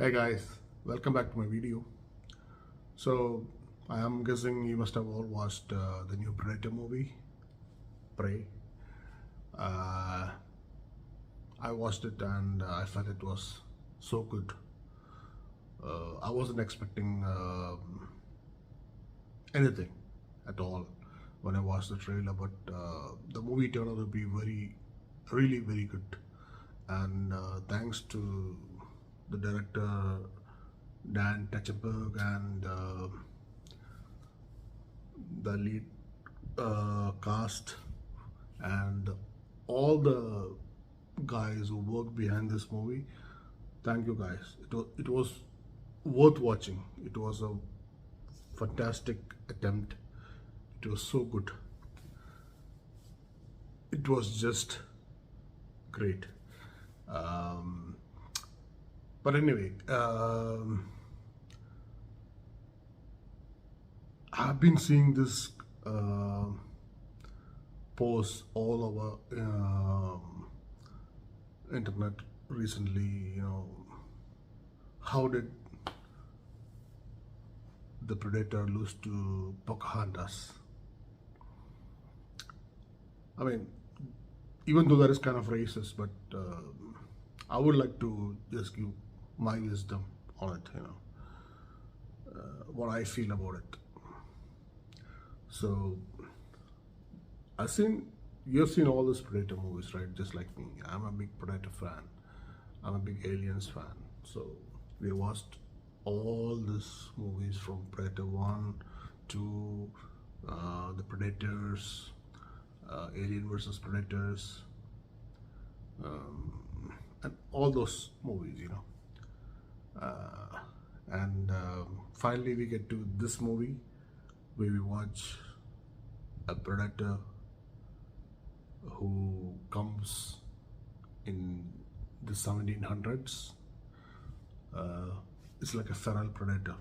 Hey guys, welcome back to my video. So, I am guessing you must have all watched the new Predator movie, Prey. Uh, I watched it and I felt it was so good. I wasn't expecting anything at all when I watched the trailer, but the movie turned out to be really very good. And thanks to the director Dan Tetchenberg and the lead cast and all the guys who worked behind this movie. Thank you guys. It was worth watching. It was a fantastic attempt. It was so good. It was just great. Um, but anyway, I've been seeing this post all over internet recently. How did the Predator lose to Pocahontas? I mean, even though that is kind of racist, but I would like to just give my wisdom on it, what I feel about it. So, you've seen all these Predator movies, right? Just like me. I'm a big Predator fan. I'm a big Aliens fan. So, we watched all these movies from Predator 1 to the Predators, Alien versus Predators, and all those movies, and finally we get to this movie where we watch a predator who comes in the 1700s. It's like a feral predator,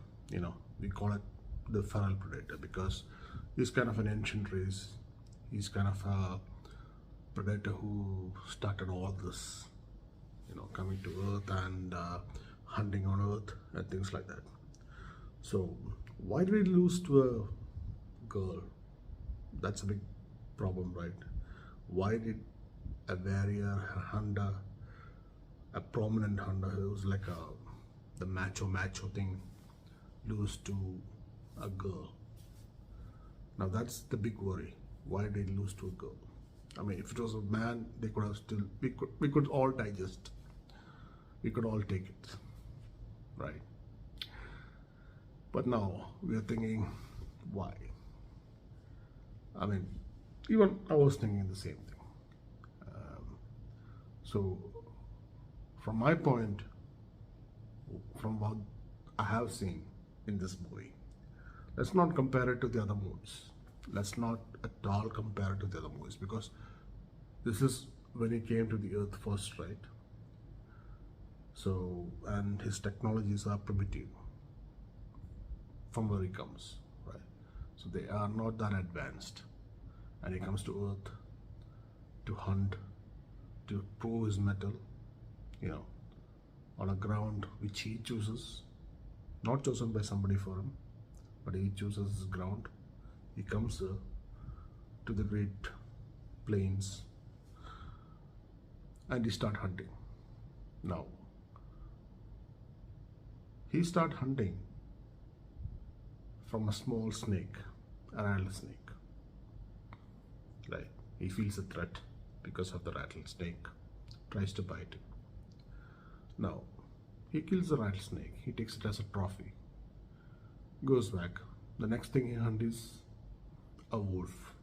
we call it the feral predator because he's kind of an ancient race. He's kind of a predator who started all this, coming to Earth and hunting on Earth and things like that. So, why did we lose to a girl? That's a big problem, right? Why did a warrior, a hunter, a prominent hunter who was like the macho thing, lose to a girl? Now that's the big worry. Why did they lose to a girl? I mean, if it was a man, they could have still. We could all digest. We could all take it, right? But now we are thinking, why? I mean, even I was thinking the same thing. So, from my point, from what I have seen in this movie, let's not compare it to the other movies. Let's not at all compare it to the other movies because this is when he came to the earth first, right? So, and his technologies are primitive from where he comes, right? So they are not that advanced, and he comes to earth to hunt, to prove his mettle, on a ground which he chooses, not chosen by somebody for him, but he chooses his ground. He comes to the great plains and he start hunting. Now, he start hunting from a small snake, a rattlesnake. Right? He feels a threat because of the rattlesnake, tries to bite him. Now, he kills the rattlesnake. He takes it as a trophy. Goes back. The next thing he hunts is a wolf,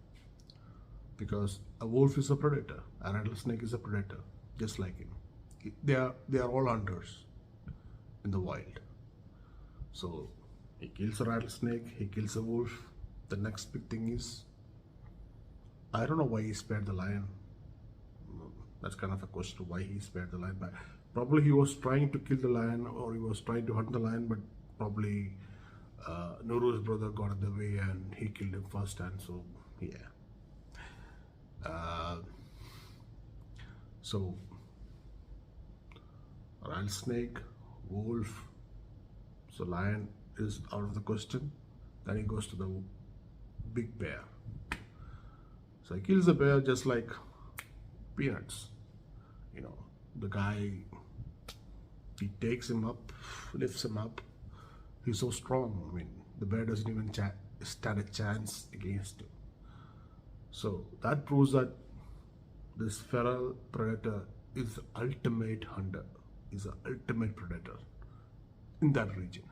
because a wolf is a predator, a rattlesnake is a predator, just like him. They are all hunters in the wild. So he kills a rattlesnake, he kills a wolf. The next big thing is, I don't know why he spared the lion. That's kind of a question, why he spared the lion. But probably he was trying to kill the lion, or he was trying to hunt the lion, but probably Naru's brother got in the way and he killed him first, and so yeah. So rattlesnake, wolf, So lion is out of the question. Then he goes to the big bear. So he kills the bear just like peanuts. You know, the guy, he takes him up, lifts him up. He's so strong. I mean, the bear doesn't even stand a chance against him. So that proves that this feral predator is the ultimate hunter, is the ultimate predator in that region.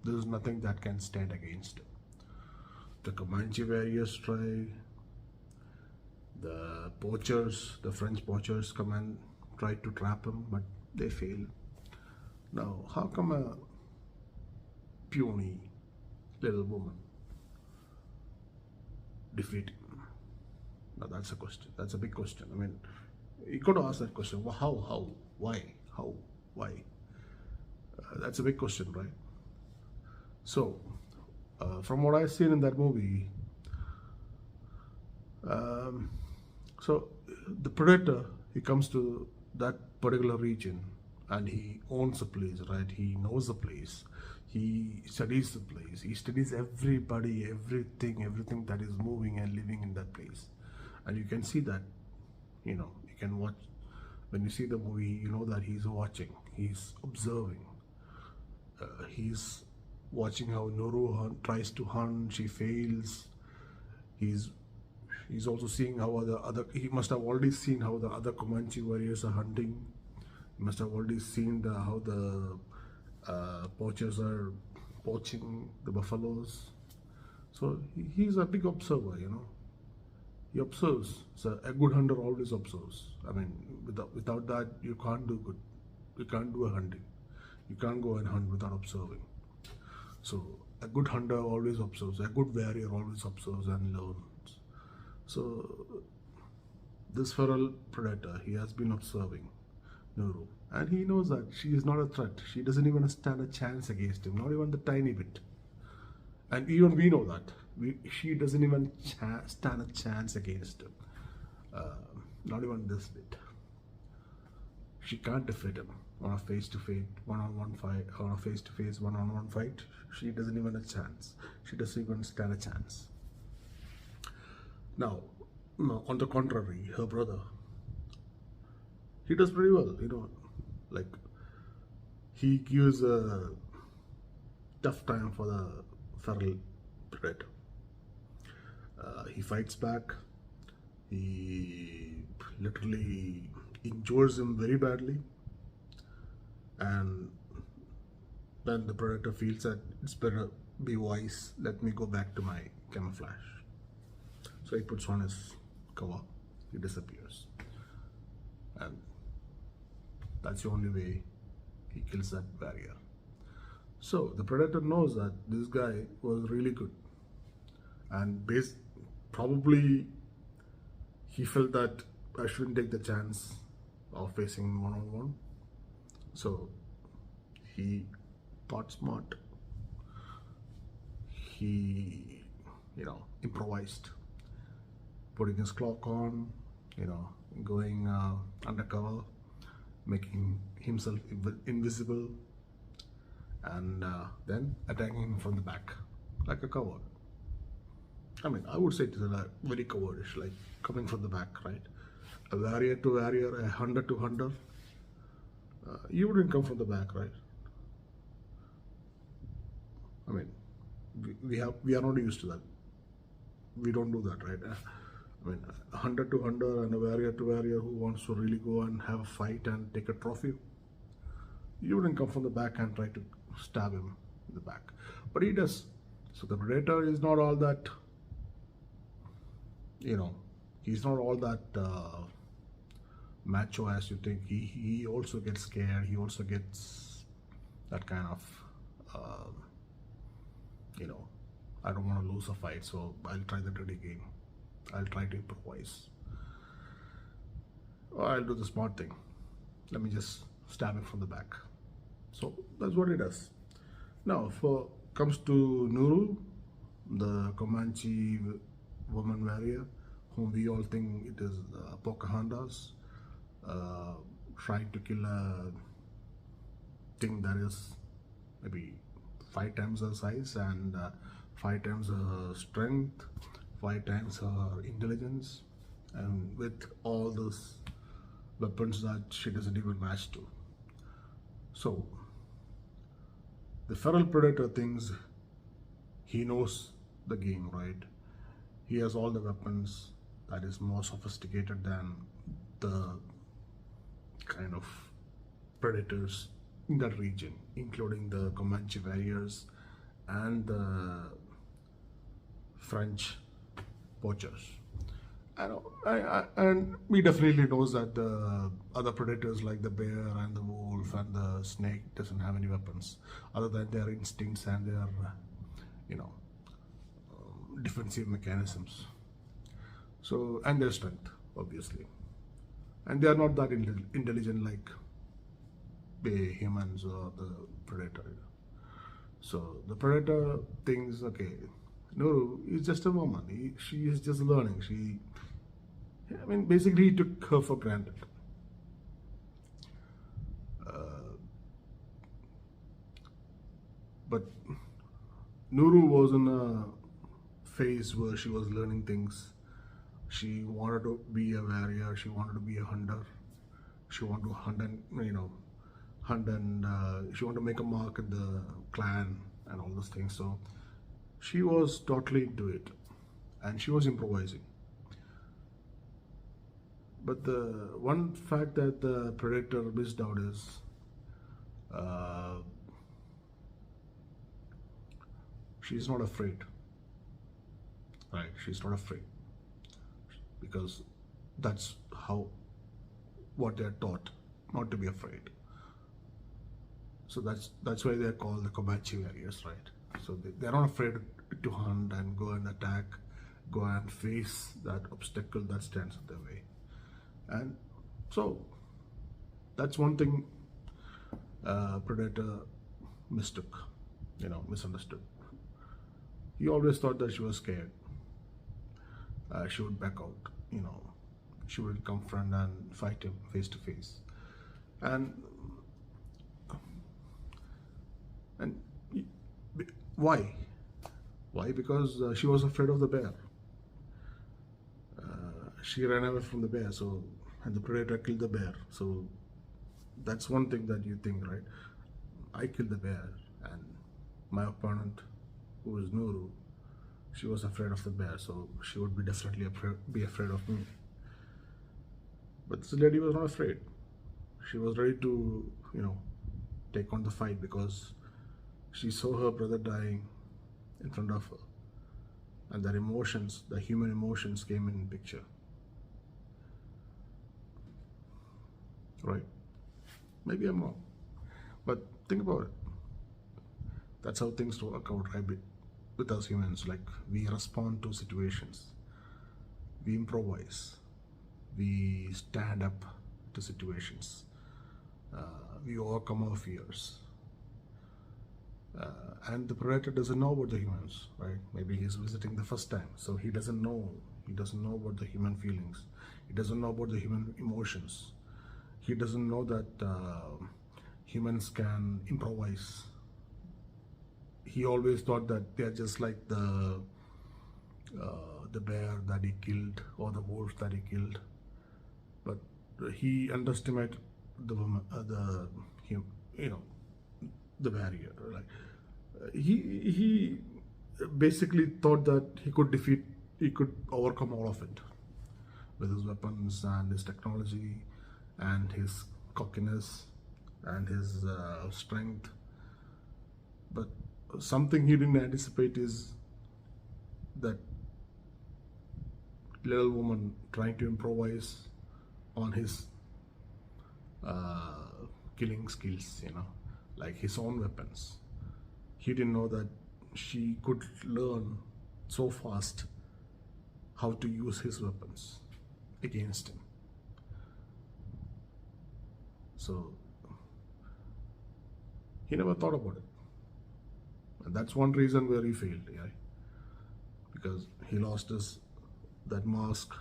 There is nothing that can stand against him. The Comanche warriors try, the poachers, the French poachers come and try to trap him, but they fail. Now, how come a puny little woman defeat him? Now that's a question. That's a big question. I mean, you got to ask that question. Well, how, why, how, why? That's a big question, right? So, from what I've seen in that movie, so the predator, he comes to that particular region and he owns the place, right? He knows the place. He studies the place. He studies everybody, everything that is moving and living in that place. And you can see that, you can watch, when you see the movie, you know that he's watching, he's observing. He's watching how Naru tries to hunt, she fails. He's also seeing how he must have already seen how the other Comanche warriors are hunting. He must have already seen how the poachers are poaching the buffaloes. So he's a big observer, He observes. So a good hunter always observes. I mean, without that, you can't do good. You can't do a hunting. You can't go and hunt without observing. So a good hunter always observes. A good warrior always observes and learns. So this feral predator, he has been observing Naru, and he knows that she is not a threat. She doesn't even stand a chance against him, not even the tiny bit. And even we know that. She doesn't even stand a chance against him. Not even this bit. She can't defeat him on a face-to-face, one-on-one fight, on a face-to-face, one-on-one fight. She doesn't even a chance. She doesn't even stand a chance. Now, on the contrary, her brother, he does pretty well, like he gives a tough time for the feral predator. He fights back. He literally injures him very badly, and then the predator feels that it's better be wise. Let me go back to my camouflage. So he puts on his cover. He disappears, and that's the only way he kills that warrior. So the predator knows that this guy was really good, and probably he felt that I shouldn't take the chance of facing him one-on-one. So he thought smart. He, improvised, putting his cloak on, going undercover, making himself invisible, and then attacking him from the back like a coward. I mean, I would say it is very cowardish, like coming from the back, right? A warrior to warrior, a hunter to hunter. You wouldn't come from the back, right? I mean, we are not used to that. We don't do that, right? I mean, a hunter to hunter and a warrior to warrior who wants to really go and have a fight and take a trophy. You wouldn't come from the back and try to stab him in the back, but he does. So the predator is not all that. He's not all that macho as you think. He also gets scared. He also gets that kind of, I don't want to lose a fight, so I'll try the dirty game. I'll try to improvise. Or I'll do the smart thing. Let me just stab him from the back. So that's what he does. Now, comes to Naru, the Comanche woman warrior, whom we all think it is Pocahontas, trying to kill a thing that is maybe 5 times her size and 5 times her strength, 5 times her intelligence, and with all those weapons that she doesn't even match to. So the feral predator thinks he knows the game, right? He has all the weapons that is more sophisticated than the kind of predators in that region, including the Comanche warriors and the French poachers. And we definitely knows that the other predators like the bear and the wolf and the snake doesn't have any weapons other than their instincts and their, you know, defensive mechanisms. So, and their strength, obviously. And they are not that intelligent like humans or the predator. So the predator thinks, okay, Naru is just a woman. She is just learning. Basically, he took her for granted. But Nuru was in a phase where she was learning things. She wanted to be a warrior. She wanted to be a hunter. She wanted to hunt and she wanted to make a mark in the clan and all those things. So she was totally into it, and she was improvising. But the one fact that the predator missed out is she's not afraid. Right? She's not afraid because that's what they're taught, not to be afraid. So that's why they're called the Comanche warriors, right? So they're not afraid to hunt and go and attack, go and face that obstacle that stands in their way. And so that's one thing Predator mistook, misunderstood. He always thought that she was scared. She would back out, she would confront and fight him face to face. And why? Why? Because she was afraid of the bear. She ran away from the bear, and the predator killed the bear. So that's one thing that you think, right? I killed the bear, and my opponent, who was Naru, she was afraid of the bear, so she would be definitely be afraid of me. But this lady was not afraid. She was ready to, take on the fight because she saw her brother dying in front of her, and their emotions, the human emotions, came in picture. Right? Maybe I'm wrong, but think about it. That's how things work out, right? With us humans, like we respond to situations, we improvise, we stand up to situations, we overcome our fears. And the predator doesn't know about the humans, right? Maybe he's visiting the first time, so he doesn't know about the human feelings, he doesn't know about the human emotions, he doesn't know that humans can improvise. He always thought that they're just like the bear that he killed or the wolf that he killed, but he underestimated the woman, the barrier. Like he basically thought that he could overcome all of it with his weapons and his technology and his cockiness and his strength. But something he didn't anticipate is that little woman trying to improvise on his killing skills, like his own weapons. He didn't know that she could learn so fast how to use his weapons against him. So he never thought about it. And that's one reason where he failed, yeah? Because he lost that mask,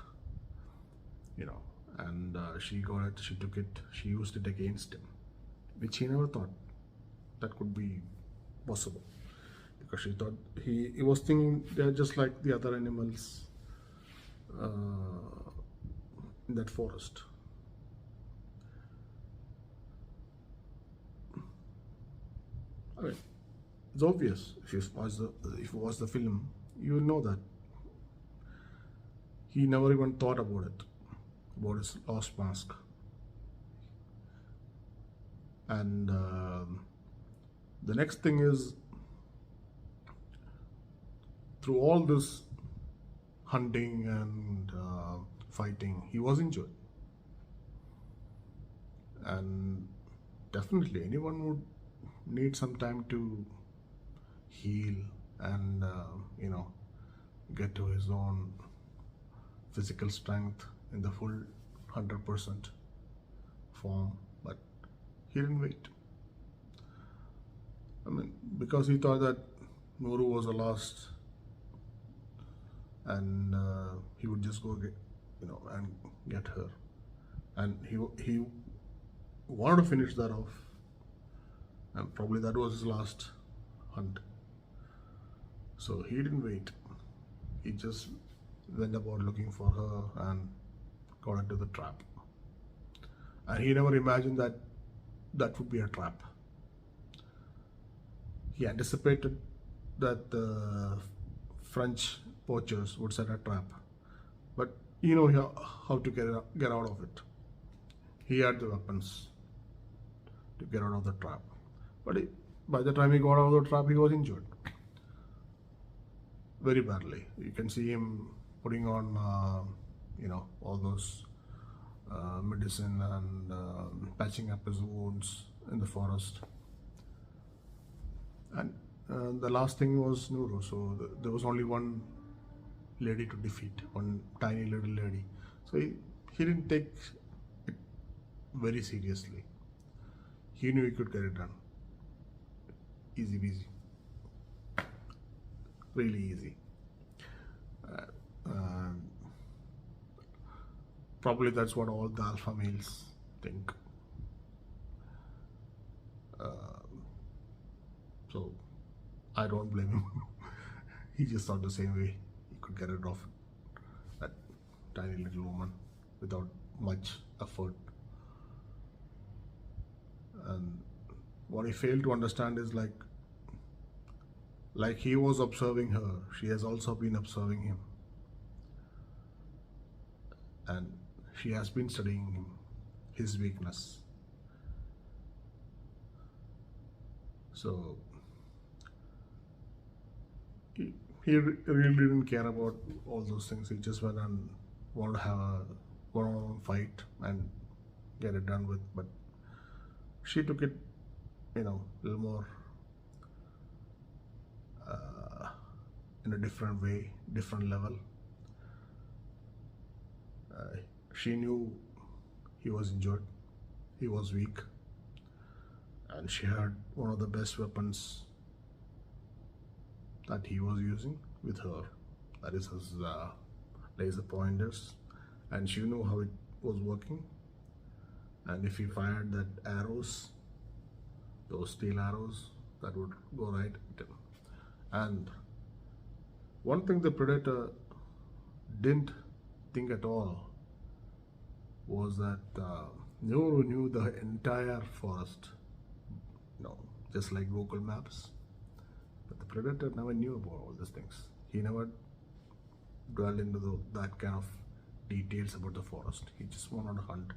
and she got it, she took it, she used it against him, which he never thought that could be possible. because she thought he was thinking they're just like the other animals uh, in that forest. I mean, it's obvious if you watch the film, you will know that he never even thought about it, about his lost mask. And the next thing is, through all this hunting and fighting, he was injured. And definitely, anyone would need some time to heal and, get to his own physical strength in the full 100% form. But he didn't wait. I mean, because he thought that Naru was the last, and he would just go and get her, and he wanted to finish that off, and probably that was his last hunt. So he didn't wait. He just went about looking for her and got into the trap. And he never imagined that that would be a trap. He anticipated that the French poachers would set a trap, but how to get out of it. He had the weapons to get out of the trap, but by the time he got out of the trap, he was injured very badly. You can see him putting on all those medicine and patching up his wounds in the forest. And the last thing was Naru. So there was only one lady to defeat, one tiny little lady. So he didn't take it very seriously. He knew he could get it done. Easy peasy. Really easy. Probably that's what all the alpha males think. So I don't blame him. He just thought the same way he could get rid of that tiny little woman without much effort. And what he failed to understand is like he was observing her, she has also been observing him. And she has been studying him, his weakness. So he really didn't care about all those things. He just went and wanted to have a one-on-one fight and get it done with. But she took it, a little more in a different way, different level. She knew he was injured, he was weak, and she had one of the best weapons that he was using with her, that is his laser pointers, and she knew how it was working. And if he fired that arrows, those steel arrows, that would go right at him. And one thing the predator didn't think at all was that Naru knew the entire forest, just like Google Maps. But the predator never knew about all these things. He never dwelled into that kind of details about the forest. He just wanted to hunt.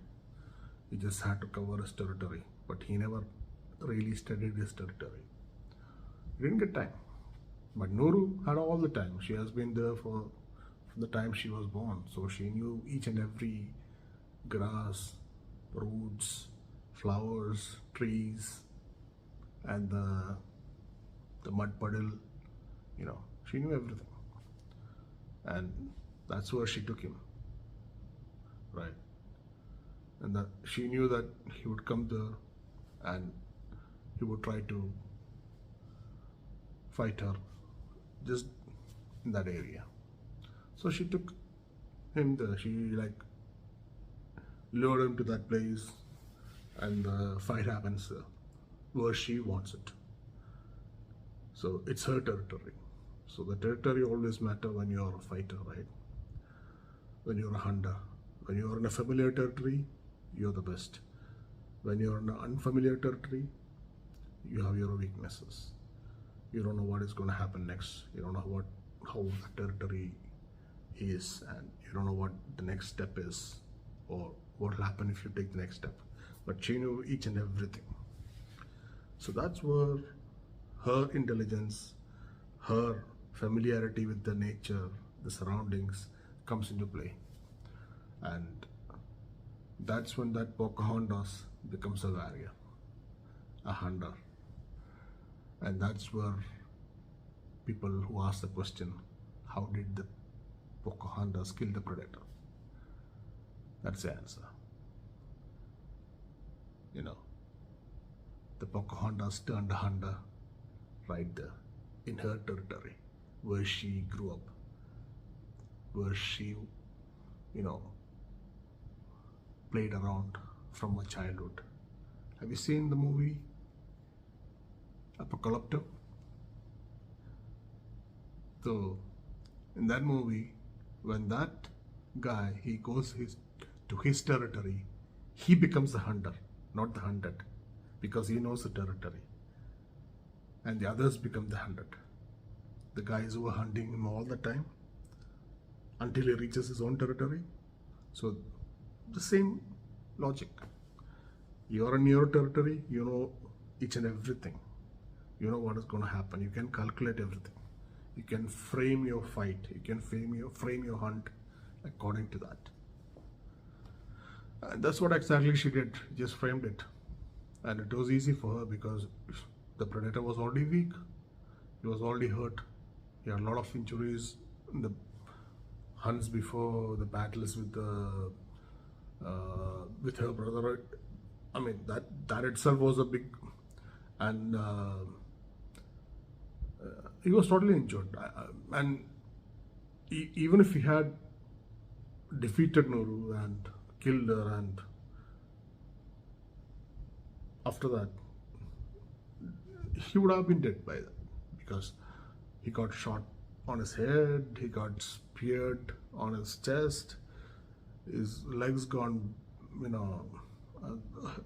He just had to cover his territory, but he never really studied his territory. He didn't get time. But Naru had all the time. She has been there from the time she was born. So she knew each and every grass, roots, flowers, trees, and the mud puddle. She knew everything. And that's where she took him. Right. And that she knew that he would come there and he would try to fight her just in that area. So she took him there. She lured him to that place, and the fight happens where she wants it. So it's her territory. So the territory always matter when you're a fighter, right? When you're a hunter. When you're in a familiar territory, you're the best. When you're in an unfamiliar territory, you have your weaknesses. You don't know what is going to happen next. You don't know how the territory is, and you don't know what the next step is, or what will happen if you take the next step. But she knew each and everything. So that's where her intelligence, her familiarity with the nature, the surroundings comes into play. And that's when that Pocahontas becomes a warrior, a hunter. And that's where people who ask the question, how did the Pocahontas kill the predator? That's the answer. You know, the Pocahontas turned a hunter right there in her territory, where she grew up, where she, played around from her childhood. Have you seen the movie Apocalypto? So, in that movie, when that guy, he goes to his territory, he becomes the hunter, not the hunted, because he knows the territory. And the others become the hunted. The guys who are hunting him all the time until he reaches his own territory. So, the same logic. You are in your territory, you know each and everything. You know what is going to happen. You can calculate everything. You can frame your fight. You can frame your hunt according to that. And that's what exactly she did. Just framed it. And it was easy for her because the predator was already weak. He was already hurt. He had a lot of injuries in the hunts before, the battles with her brother. I mean, that itself was a big, and he was totally injured. And even if he had defeated Naru and killed her, and after that, he would have been dead by then, because he got shot on his head, he got speared on his chest, his legs gone,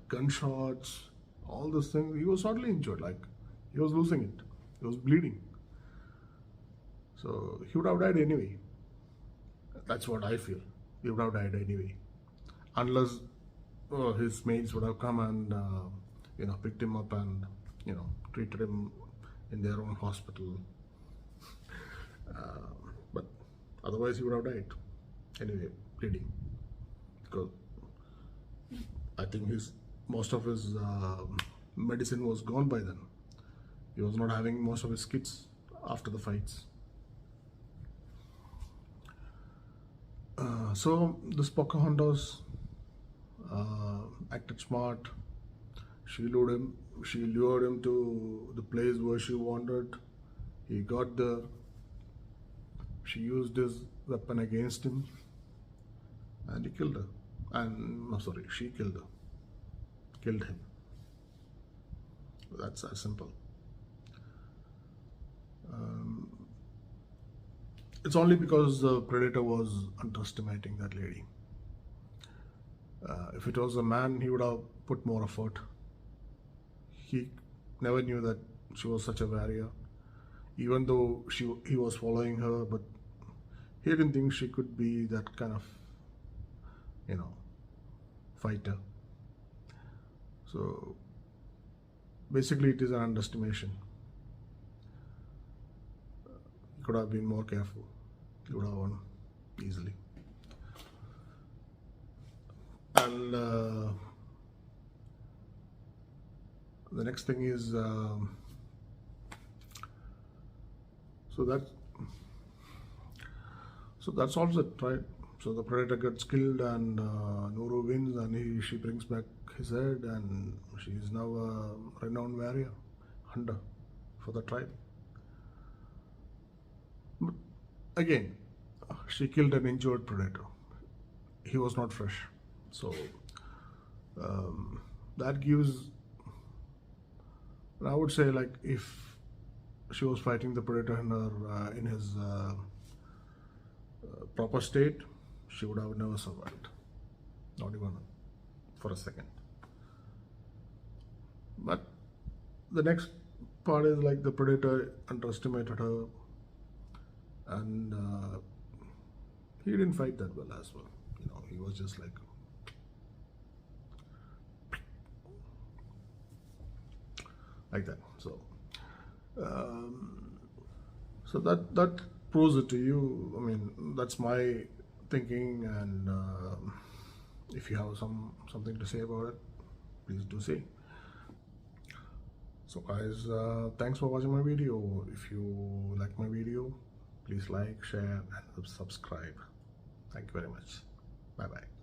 gunshots, all those things. He was totally injured, like he was losing it, he was bleeding. So he would have died anyway. That's what I feel. He would have died anyway, unless his mates would have come and picked him up and treated him in their own hospital. But otherwise, he would have died anyway, bleeding. Because I think most of his medicine was gone by then. He was not having most of his kits after the fights. So this Pocahontas acted smart. She lured him to the place where she wanted. He got there. She used his weapon against him, and he killed her. She killed her. Killed him. That's as simple. It's only because the predator was underestimating that lady. If it was a man, he would have put more effort. He never knew that she was such a warrior, even though he was following her, but he didn't think she could be that kind of, fighter. So basically, it is an underestimation. He could have been more careful. He would have won easily. And the next thing is, so that's also it, right? So the predator gets killed, and Naru wins, and she brings back his head, and she is now a renowned warrior, hunter for the tribe. But again, she killed an injured predator. He was not fresh. So that gives, I would say, like, if she was fighting the predator in his proper state, she would have never survived, not even for a second. But the next part is like the predator underestimated her, and he didn't fight that well as well. He was just like that. So that proves it to you. I mean, that's my thinking, and if you have something to say about it, please do say. So guys, thanks for watching my video. If you like my video, please like, share, and subscribe. Thank you very much. Bye bye.